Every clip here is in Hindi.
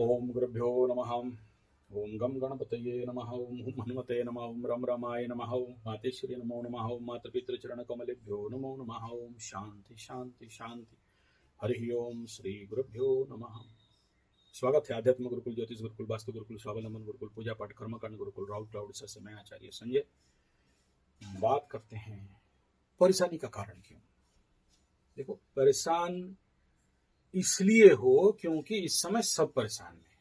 ओम गुरुभ्यो नमः। ओम गम गणपतये नमः। ओम हुम हनुमते नमः। ओम रम रमाय नमः। ओम मातेश्वरी नमो नमः। ओम मातृपितृचरण कमलेभ्यो नमो नमः। ओम शांति शांति शांति। हरि ओम श्री गुरुभ्यो नमः। स्वागत है आध्यात्म गुरुकुल, ज्योतिष गुरुकुल, वास्तु गुरुकुल, स्वावलंबन गुरुकुल, पूजा पाठ कर्मकांड गुरुकुल, राउट क्लाउड से मैं आचार्य संजय। बात करते हैं परेशानी का कारण क्यों। देखो, परेशान इसलिए हो क्योंकि इस समय सब परेशान है।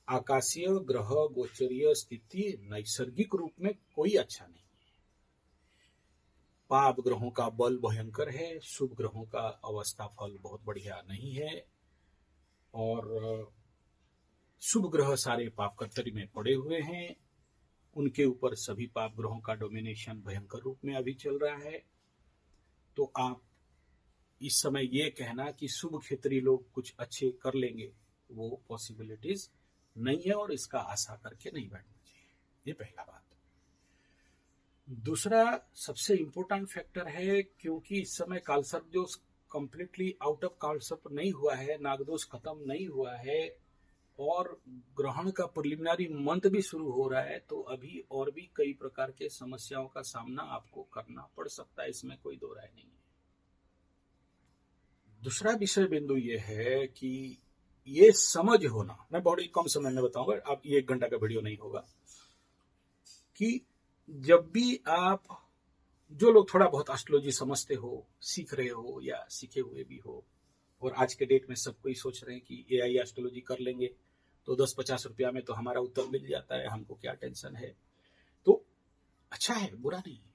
आकाशीय ग्रह गोचरीय स्थिति नैसर्गिक रूप में कोई अच्छा नहीं है। पाप ग्रहों का बल भयंकर है, शुभ ग्रहों का अवस्था फल बहुत बढ़िया नहीं है, और शुभ ग्रह सारे पाप कर्तरी में पड़े हुए हैं। उनके ऊपर सभी पाप ग्रहों का डोमिनेशन भयंकर रूप में अभी चल रहा है। तो आप इस समय ये कहना कि शुभ क्षेत्रीय लोग कुछ अच्छे कर लेंगे, वो पॉसिबिलिटीज नहीं है, और इसका आशा करके नहीं बैठना चाहिए। ये पहला बात। दूसरा सबसे इंपॉर्टेंट फैक्टर है, क्योंकि इस समय कालसर्प दोष कंप्लीटली आउट ऑफ कालसर्प नहीं हुआ है, नागदोष खत्म नहीं हुआ है, और ग्रहण का प्रिलिमिनरी मंथ भी शुरू हो रहा है, तो अभी और भी कई प्रकार के समस्याओं का सामना आपको करना पड़ सकता है, इसमें कोई दो राय नहीं है। दूसरा विषय बिंदु ये है कि ये समझ होना, मैं बहुत ही कम समय में बताऊंगा, आप ये 1 घंटा का वीडियो नहीं होगा, कि जब भी आप जो लोग थोड़ा बहुत एस्ट्रोलॉजी समझते हो, सीख रहे हो या सीखे हुए भी हो, और आज के डेट में सब कोई सोच रहे हैं कि एआई एस्ट्रोलॉजी कर लेंगे तो 10-50 रुपया में तो हमारा उत्तर मिल जाता है, हमको क्या टेंशन है। तो अच्छा है, बुरा नहीं है,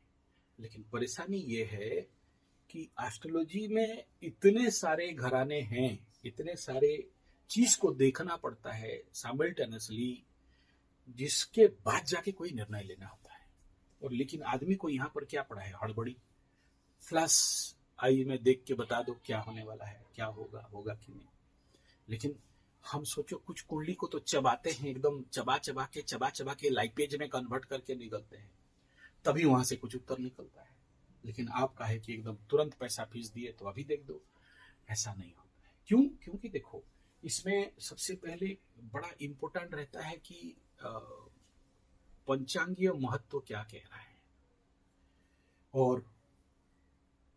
लेकिन परेशानी ये है कि एस्ट्रोलॉजी में इतने सारे घराने हैं, इतने सारे चीज को देखना पड़ता है साइमल्टेनियसली, जिसके बाद जाके कोई निर्णय लेना होता है। और लेकिन आदमी को यहाँ पर क्या पड़ा है, हड़बड़ी, फ्लैश आई में देख के बता दो क्या होने वाला है, क्या होगा, होगा कि नहीं। लेकिन हम सोचो, कुछ कुंडली को तो चबाते हैं, एकदम चबा चबा के लाइपेज में कन्वर्ट करके निकलते हैं, तभी वहां से कुछ उत्तर निकलता है। लेकिन आपका है कि एकदम तुरंत पैसा फीस दिए तो अभी देख दो, ऐसा नहीं होता है। क्यों? क्योंकि देखो, इसमें सबसे पहले बड़ा इंपॉर्टेंट रहता है कि पंचांगीय महत्व क्या कह रहा है। और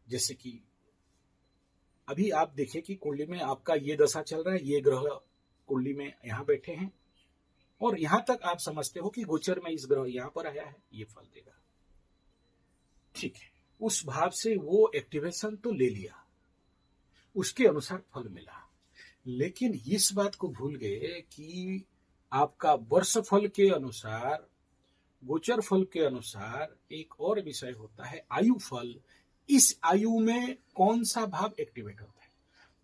जैसे कि अभी आप देखिए कि कुंडली में आपका ये दशा चल रहा है, ये ग्रह कुंडली में यहाँ बैठे हैं, और यहां तक आप समझते हो कि गोचर में इस ग्रह यहां पर आया है, ये फल देगा, ठीक है। उस भाव से वो एक्टिवेशन तो ले लिया, उसके अनुसार फल मिला। लेकिन इस बात को भूल गए कि आपका वर्ष फल के अनुसार, गोचर फल के अनुसार एक और विषय होता है, आयु फल। इस आयु में कौन सा भाव एक्टिवेट होता है।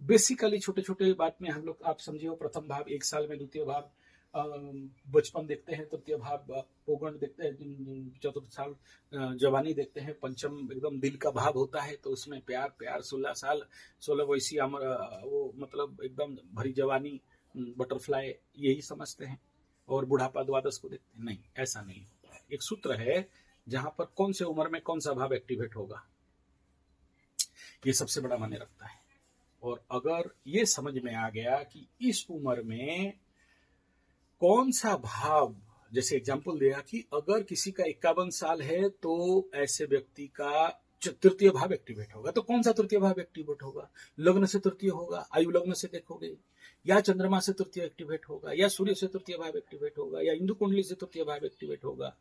बेसिकली छोटे छोटे बात में हम लोग, आप समझिए, प्रथम भाव 1 साल में, द्वितीय भाव बचपन देखते हैं, तृतीय भाव पौगंड देखते हैं, चतुर्थ साल जवानी देखते हैं, पंचम एकदम दिल का भाव होता है, तो उसमें प्यार प्यार 16 साल, 16 वैसी वो मतलब एकदम भरी जवानी, बटरफ्लाई, यही समझते हैं। और बुढ़ापा 12 को देखते हैं। नहीं, ऐसा नहीं होता है। एक सूत्र है जहां पर कौन से उम्र में कौन सा भाव एक्टिवेट होगा, ये सबसे बड़ा मायने रखता है। और अगर ये समझ में आ गया कि इस उम्र में कौन सा भाव, जैसे एग्जाम्पल दिया कि अगर किसी का 51 साल है तो ऐसे व्यक्ति का तृतीय भाव एक्टिवेट होगा, तो कौन सा तृतीय भाव एक्टिवेट होगा, लग्न से तृतीय होगा, आयु लग्न से देखोगे, या चंद्रमा से तृतीय एक्टिवेट होगा, या सूर्य से तृतीय भाव एक्टिवेट होगा, या इंदु कुंडली से तृतीय भाव एक्टिवेट होगा।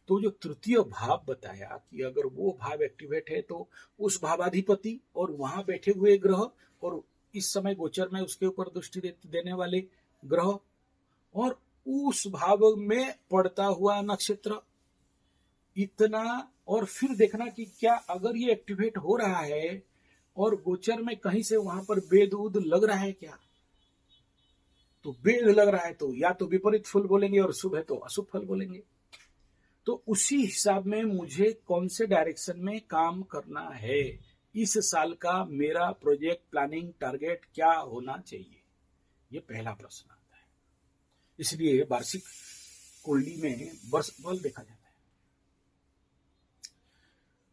तो जो तृतीय भाव बताया कि अगर वो भाव एक्टिवेट है तो उस भावाधिपति और वहां बैठे हुए ग्रह, और इस समय गोचर में उसके ऊपर दृष्टि देने वाले ग्रह, और उस भाव में पड़ता हुआ नक्षत्र, इतना। और फिर देखना कि क्या अगर ये एक्टिवेट हो रहा है और गोचर में कहीं से वहां पर वेद उद लग रहा है क्या, तो वेद लग रहा है तो या तो विपरीत फल बोलेंगे, और शुभ है तो अशुभ फल बोलेंगे। तो उसी हिसाब में मुझे कौन से डायरेक्शन में काम करना है, इस साल का मेरा प्रोजेक्ट प्लानिंग टारगेट क्या होना चाहिए, ये पहला प्रश्न आता है। इसलिए वार्षिक कुंडली में वर्ष फल देखा जाता है।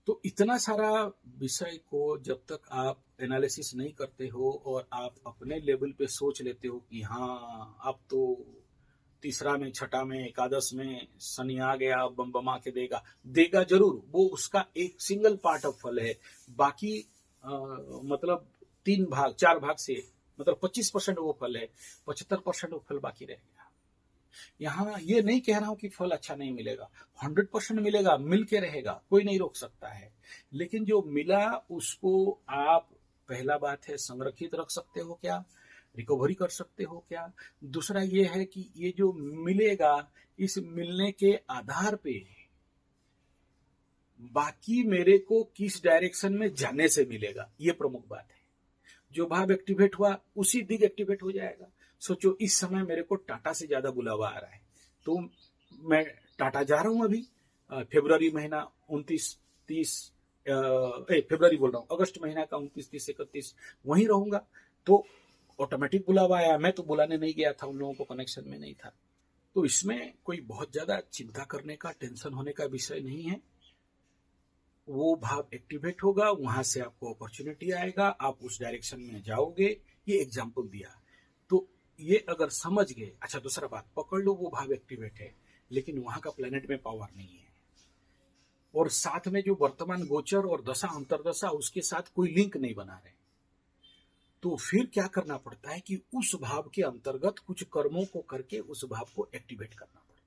तो इतना सारा विषय को जब तक आप एनालिसिस नहीं करते हो और आप अपने लेवल पे सोच लेते हो कि हाँ अब तो तीसरा में, छठा में, एकादश में शनि आ गया, बम बमा के देगा, देगा जरूर, वो उसका एक सिंगल पार्ट ऑफ फल है। बाकी मतलब 3 भाग 4 भाग से मतलब 25% वो फल है, 75% वो फल बाकी रहेगा। यहाँ ये नहीं कह रहा हूं कि फल अच्छा नहीं मिलेगा, 100% मिलेगा, मिल के रहेगा, कोई नहीं रोक सकता है। लेकिन जो मिला उसको आप, पहला बात है, संरक्षित रख सकते हो क्या, रिकवरी कर सकते हो क्या। दूसरा ये है कि ये जो मिलेगा, इस मिलने के आधार पे बाकी मेरे को किस डायरेक्शन में जाने से मिलेगा, ये प्रमुख बात है। जो भाव एक्टिवेट हुआ उसी दिग एक्टिवेट हो जाएगा। सोचो इस समय मेरे को टाटा से ज्यादा बुलावा आ रहा है, तो मैं टाटा जा रहा हूं अभी, फेब्रुवरी महीना 29-30, फेब्रुवरी बोल रहा हूँ, अगस्त महीना का 29-30-31 वहीं रहूंगा, तो ऑटोमेटिक बुलावा आया। मैं तो बुलाने नहीं गया था, उन लोगों को कनेक्शन में नहीं था। तो इसमें कोई बहुत ज्यादा चिंता करने का, टेंशन होने का विषय नहीं है। वो भाव एक्टिवेट होगा, वहां से आपको अपॉर्चुनिटी आएगा, आप उस डायरेक्शन में जाओगे। ये एग्जाम्पल दिया, तो ये अगर समझ गए। अच्छा, दूसरा बात पकड़ लो, वो भाव एक्टिवेट है लेकिन वहां का प्लेनेट में पावर नहीं है, और साथ में जो वर्तमान गोचर और दशा अंतरदशा, उसके साथ कोई लिंक नहीं बना रहे, तो फिर क्या करना पड़ता है कि उस भाव के अंतर्गत कुछ कर्मों को करके उस भाव को एक्टिवेट करना पड़ता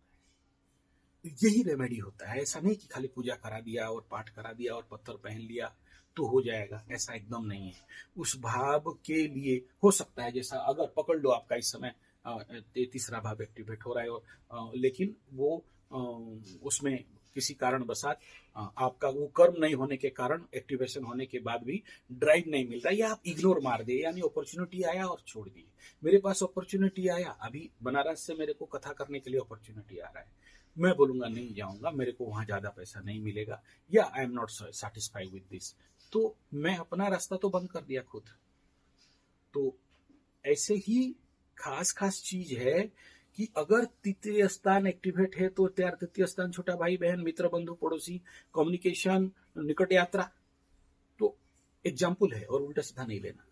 है। यही रेमेडी होता है। ऐसा नहीं कि खाली पूजा करा दिया और पाठ करा दिया और पत्थर पहन लिया तो हो जाएगा, ऐसा एकदम नहीं है। उस भाव के लिए हो सकता है, जैसा अगर पकड़ लो आपका इस समय तीसरा भाव एक्टिवेट हो रहा है, और लेकिन वो उसमें किसी कारण बसात आपका वो कर्म नहीं होने के कारण, एक्टिवेशन होने के बाद भी ड्राइव नहीं मिल रहा, या आप इग्नोर मार दिए, यानी अपॉर्चुनिटी आया और छोड़ दिए। मेरे पास अपॉर्चुनिटी आया, अभी बनारस से मेरे को कथा करने के लिए अपॉर्चुनिटी आ रहा है, मैं बोलूंगा नहीं जाऊंगा, मेरे को वहां ज्यादा पैसा नहीं मिलेगा, या I am not satisfied with this, तो मैं अपना रास्ता तो बंद कर दिया खुद। तो ऐसे ही खास खास चीज है कि अगर तृतीय स्थान एक्टिवेट है तो त्यार तृतीय स्थान छोटा भाई बहन, मित्र, बंधु, पड़ोसी, कम्युनिकेशन, निकट यात्रा, तो एग्जाम्पल है, और उल्टा सीधा नहीं लेना।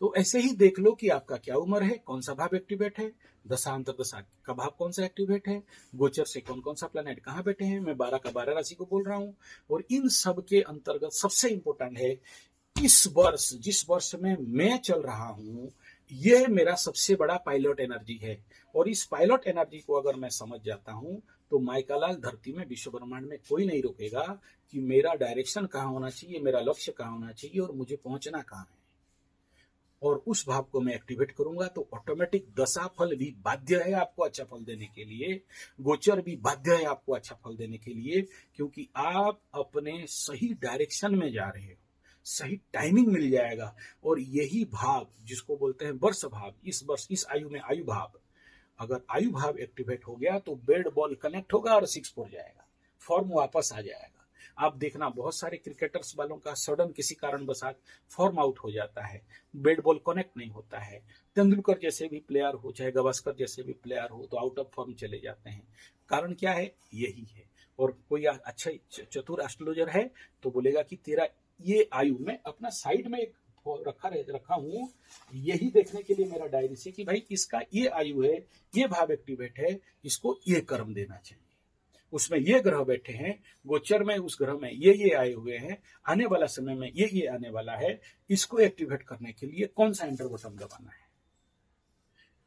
तो ऐसे ही देख लो कि आपका क्या उम्र है, कौन सा भाव एक्टिवेट है, दशा अंतर दशा का भाव कौन सा एक्टिवेट है, गोचर से कौन कौन सा प्लैनेट कहाँ बैठे हैं। मैं 12 का 12 राशि को बोल रहा हूँ, और इन सब के अंतर्गत सबसे इंपॉर्टेंट है, इस वर्ष, जिस वर्ष में मैं चल रहा हूं, ये मेरा सबसे बड़ा पायलट एनर्जी है। और इस पायलट एनर्जी को अगर मैं समझ जाता हूं, तो माइकालाल धरती में, विश्व ब्रह्मांड में कोई नहीं रोकेगा कि मेरा डायरेक्शन कहाँ होना चाहिए, मेरा लक्ष्य कहाँ होना चाहिए, और मुझे पहुंचना कहाँ है। और उस भाव को मैं एक्टिवेट करूंगा तो ऑटोमेटिक दशा फल भी बाध्य है आपको अच्छा फल देने के लिए, गोचर भी बाध्य है आपको अच्छा फल देने के लिए, क्योंकि आप अपने सही डायरेक्शन में जा रहे हो, सही टाइमिंग मिल जाएगा। और यही भाव जिसको बोलते हैं वर्ष भाव, इस वर्ष इस आयु में आयु भाव, अगर आयु भाव एक्टिवेट हो गया तो बेड बॉल कनेक्ट होगा और 6 हो जाएगा, फॉर्म वापस आ जाएगा। आप देखना बहुत सारे क्रिकेटर्स वालों का सडन किसी कारण बसात फॉर्म आउट हो जाता है, बेड बॉल कनेक्ट नहीं होता है। तेंदुलकर जैसे भी प्लेयर हो, चाहे गावस्कर जैसे भी प्लेयर हो, तो आउट ऑफ फॉर्म चले जाते हैं। कारण क्या है? यही है। और कोई अच्छा चतुर एस्ट्रोलॉजर है तो बोलेगा कि तेरा ये आयु, में अपना साइड में एक रखा हूं यही देखने के लिए मेरा डायरी से कि भाई इसका ये आयु है, ये भाव एक्टिवेट है, इसको ये कर्म देना चाहिए, उसमें ये ग्रह बैठे हैं, गोचर में उस ग्रह में ये आए हुए हैं, आने वाला समय में ये आने वाला है, इसको एक्टिवेट करने के लिए कौन सा एंटर बटन दबाना है।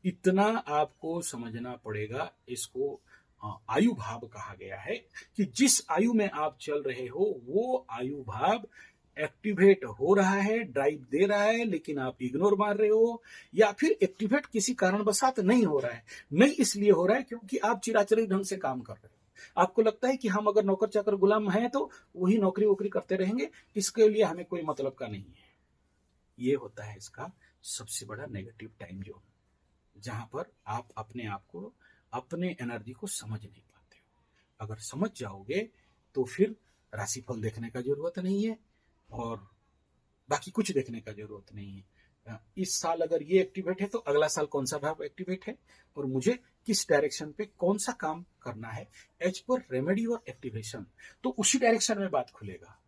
इतना आपको समझना पड़ेगा। इसको आयु भाव कहा गया है कि जिस आयु में आप चल रहे हो वो आयु भाव एक्टिवेट हो रहा है, ड्राइव दे रहा है, लेकिन आप इग्नोर मार रहे हो, या फिर एक्टिवेट किसी कारणवशात नहीं हो रहा है। नहीं इसलिए हो रहा है क्योंकि आप चिराचरी ढंग से काम कर रहे हो। आपको लगता है कि हम अगर नौकर चाकर गुलाम हैं तो वही नौकरी वोकरी करते रहेंगे, इसके लिए हमें कोई मतलब का नहीं है। ये होता है इसका सबसे बड़ा नेगेटिव टाइम जोन, जहां पर आप अपने आप को, अपने एनर्जी को समझ नहीं पाते हो। अगर समझ जाओगे तो फिर राशिफल देखने का जरूरत नहीं है और बाकी कुछ देखने का जरूरत नहीं है। इस साल अगर ये एक्टिवेट है तो अगला साल कौन सा भाव एक्टिवेट है और मुझे किस डायरेक्शन पे कौन सा काम करना है, एज पर रेमेडी और एक्टिवेशन, तो उसी डायरेक्शन में बात खुलेगा।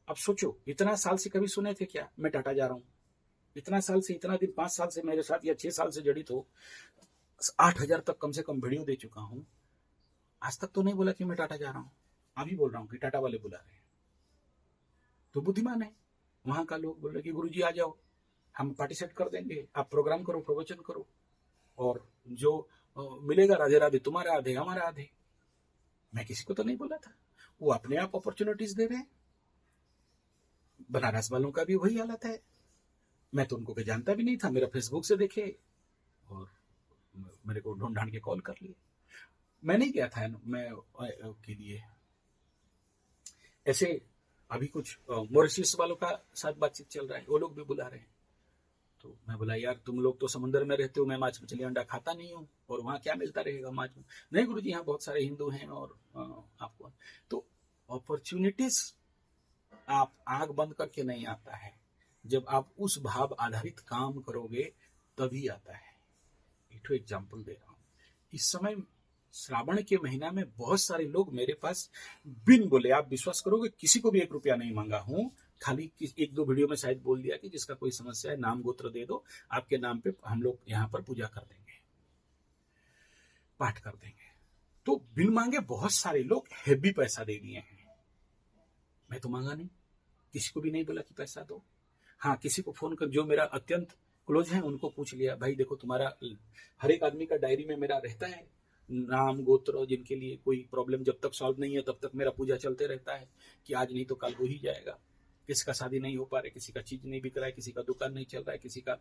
अब सोचो, इतना साल से कभी सुने थे क्या मैं टाटा जा रहा हूं? इतना साल से, इतना दिन, 5 साल से मेरे साथ या 6 साल से जड़ित हो, 8,000 तक कम से कम वीडियो दे चुका हूं, आज तक तो नहीं बोला कि मैं टाटा जा रहा हूं। अभी बोल रहा हूं कि टाटा वाले बुला रहे हैं, तो बुद्धिमान है। वहां का लोग बोल रहे कि गुरुजी आ जाओ, हम पार्टिसिपेट कर देंगे, आप प्रोग्राम करो, प्रवचन करो, और जो मिलेगा राधे राधे तुम्हारे आधे हमारे आधे। मैं किसी को तो नहीं बोला था, वो अपने आप अपॉर्चुनिटीज दे रहे हैं। बनारस वालों का भी वही हालत है। मैं तो उनको जानता भी नहीं था, मेरा फेसबुक से देखे और मेरे को ढूंढ ढांड के कॉल कर लिए। मैं नहीं गया था मैं के लिए ऐसे। अभी कुछ मॉरिशस वालों का साथ बातचीत चल रहा है, वो लोग भी बुला रहे हैं। तो मैं बोला यार तुम लोग तो समुद्र में रहते हो, मैं माछ मछली अंडा खाता नहीं हूँ, और वहाँ क्या मिलता रहेगा माछ में। नहीं गुरुजी, यहाँ बहुत सारे हिंदू हैं और आपको तो अपॉर्चुनिटीज आप आंख बंद करके नहीं आता है, जब आप उस भाव आधारित काम करोगे तभी आता है। एक एग्जाम्पल दे रहा हूँ, इस समय श्रावण के महीना में बहुत सारे लोग मेरे पास बिन बोले, आप विश्वास करोगे, किसी को भी 1 रुपया नहीं मांगा हूं, खाली 1-2 वीडियो में शायद बोल दिया कि जिसका कोई समस्या है नाम गोत्र दे दो, आपके नाम पे हम लोग यहाँ पर पूजा कर देंगे, पाठ कर देंगे। तो बिन मांगे बहुत सारे लोग हेवी पैसा दे दिए हैं। मैं तो मांगा नहीं, किसी को भी नहीं बोला कि पैसा दो। हाँ, किसी को फोन कर, जो मेरा अत्यंत क्लोज है, उनको पूछ लिया, भाई देखो तुम्हारा हर एक आदमी का डायरी में मेरा रहता है नाम गोत्र, जिनके लिए कोई प्रॉब्लम जब तक सॉल्व नहीं है तब तक मेरा पूजा चलते रहता है कि आज नहीं तो कल हो ही जाएगा। किसी का शादी नहीं हो पा रहा है, किसी का चीज नहीं बिक रहा है, किसी का दुकान नहीं चल रहा है, किसी का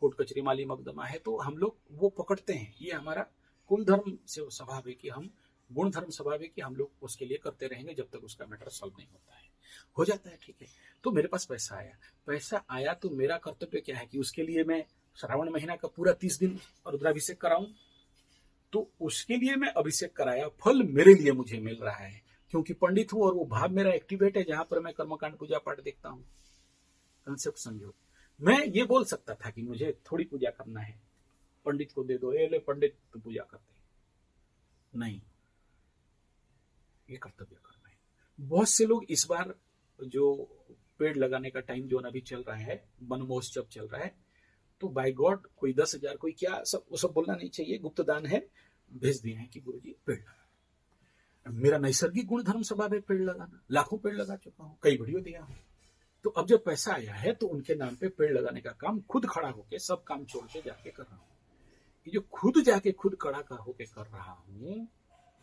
कोर्ट कचरी माली मकदमा है, तो हम लोग वो पकड़ते हैं। ये हमारा कुल धर्म से स्वभाव है कि हम, गुण धर्म स्वभाव है कि हम लोग उसके लिए करते रहेंगे जब तक उसका मैटर सॉल्व नहीं होता है। हो जाता है, ठीक है। तो मेरे पास पैसा आया तो मेरा कर्तव्य क्या है कि उसके लिए मैं श्रावण महीना का पूरा 30 दिन रुद्राभिषेक कराऊं। तो उसके लिए मैं अभिषेक कराया, फल मेरे लिए मुझे मिल रहा है क्योंकि पंडित हूं और वो भाव मेरा एक्टिवेट है जहां पर मैं कर्मकांड पूजा पाठ देखता हूं। कंसेप्ट समझो। मैं ये बोल सकता था कि मुझे थोड़ी पूजा करना है, पंडित को दे दो, ये ले पंडित तो पूजा करते नहीं, ये कर्तव्य करना है। बहुत से लोग इस बार जो पेड़ लगाने का टाइम जो अभी चल रहा है, वन महोत्सव चल रहा है, तो बाय गॉड कोई 10,000 कोई क्या, सब वो सब बोलना नहीं चाहिए, गुप्त दान है, भेज दिए हैं कि गुरुजी पेड़ लगा। मेरा नैसर्गिक गुण धर्म स्वभाव है पेड़ लगाना, लाखों पेड़ लगा चुका हूँ, कई वीडियो दिया हूँ। तो अब जब पैसा आया है तो उनके नाम पे पेड़ लगाने का काम खुद खड़ा होके, सब काम छोड़ के जाके कर रहा हूँ। ये जो खुद जाके खुद खड़ा होके कर रहा हूँ,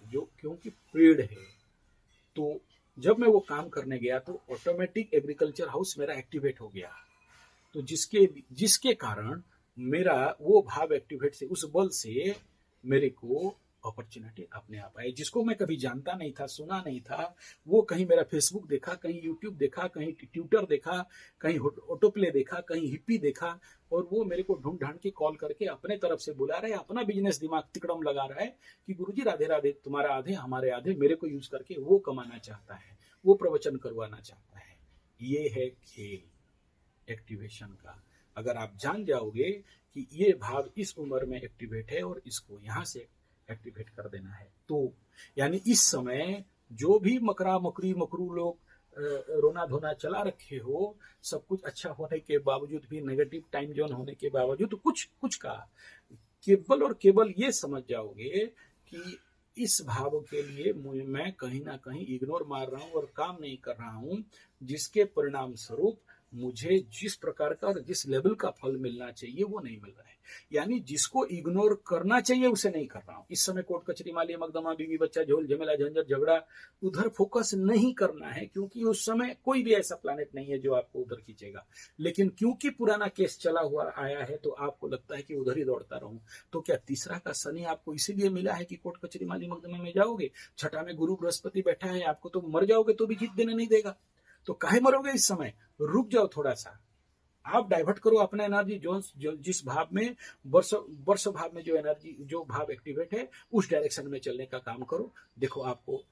जो क्योंकि पेड़ है, तो जब मैं वो काम करने गया तो ऑटोमेटिक एग्रीकल्चर हाउस मेरा एक्टिवेट हो गया। तो जिसके कारण मेरा वो भाव एक्टिवेट से, उस बल से मेरे को अपॉर्चुनिटी अपने आप आई। जिसको मैं कभी जानता नहीं था, सुना नहीं था, वो कहीं मेरा फेसबुक देखा, कहीं यूट्यूब देखा, कहीं ट्विटर देखा, कहीं ऑटोप्ले देखा, कहीं हिप्पी देखा, और वो मेरे को ढूंढ ढांड के कॉल करके अपने तरफ से बुला रहे, अपना बिजनेस दिमाग तिकड़म लगा रहा है कि गुरुजी राधे राधे तुम्हारा आधे हमारे आधे, मेरे को यूज करके वो कमाना चाहता है, वो प्रवचन करवाना चाहता है। ये है खेल एक्टिवेशन का। अगर आप जान जाओगे कि ये भाव इस उम्र में एक्टिवेट है और इसको यहाँ से एक्टिवेट कर देना है, तो यानी इस समय जो भी मकरा मकरी मकरू लोग रोना धोना चला रखे हो, सब कुछ अच्छा होने के बावजूद भी, नेगेटिव टाइम जोन होने के बावजूद, कुछ का केवल और केवल ये समझ जाओगे कि इस भाव के लिए मैं कहीं ना कहीं इग्नोर मार रहा हूं और काम नहीं कर रहा हूं, जिसके परिणाम स्वरूप मुझे जिस प्रकार का और जिस लेवल का फल मिलना चाहिए वो नहीं मिल रहा है। यानी जिसको इग्नोर करना चाहिए उसे नहीं कर रहा हूं। इस समय कोर्ट कचरी माली मकदमा बीवी बच्चा झोल झमेला झंझट झगड़ा, उधर फोकस नहीं करना है, क्योंकि उस समय कोई भी ऐसा प्लैनेट नहीं है जो आपको उधर खींचेगा। लेकिन क्योंकि पुराना केस चला हुआ आया है तो आपको लगता है कि उधर ही दौड़ता रहूं। तो क्या तीसरा का शनि आपको इसीलिए मिला है कि कोर्ट कचरी माली मकदमे में जाओगे? छठा में गुरु बृहस्पति बैठा है, आपको तो मर जाओगे तो भी जीत देने नहीं देगा। तो काहे मरोगे इस समय? रुक जाओ थोड़ा सा, आप डाइवर्ट करो अपना एनर्जी, जो जिस भाव में वर्ष भाव में जो एनर्जी, जो भाव एक्टिवेट है, उस डायरेक्शन में चलने का काम करो। देखो आपको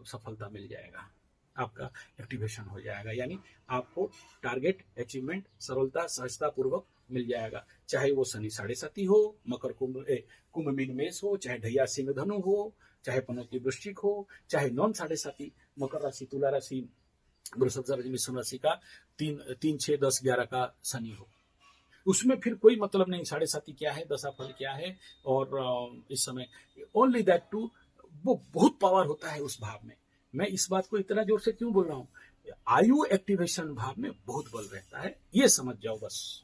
सफलता मिल जाएगा, आपका एक्टिवेशन हो जाएगा, यानी आपको टारगेट अचीवमेंट सरलता सहजता पूर्वक मिल जाएगा। चाहे वो शनि 7.5 हो, मकर कुंभ मीन मेष हो, चाहे ढैया सिंह धनु हो, चाहे पनौती वृश्चिक हो, चाहे नॉन 7.5 मकर राशि तुला राशि बृहस्पति मिथुन राशि का 3, 6, 10, 11 का शनि हो, उसमें फिर कोई मतलब नहीं साढ़े साथी क्या है, दशा फल क्या है, और इस समय ओनली दैट टू वो बहुत पावर होता है उस भाव में। मैं इस बात को इतना जोर से क्यों बोल रहा हूँ, आयु एक्टिवेशन भाव में बहुत बल रहता है, ये समझ जाओ बस।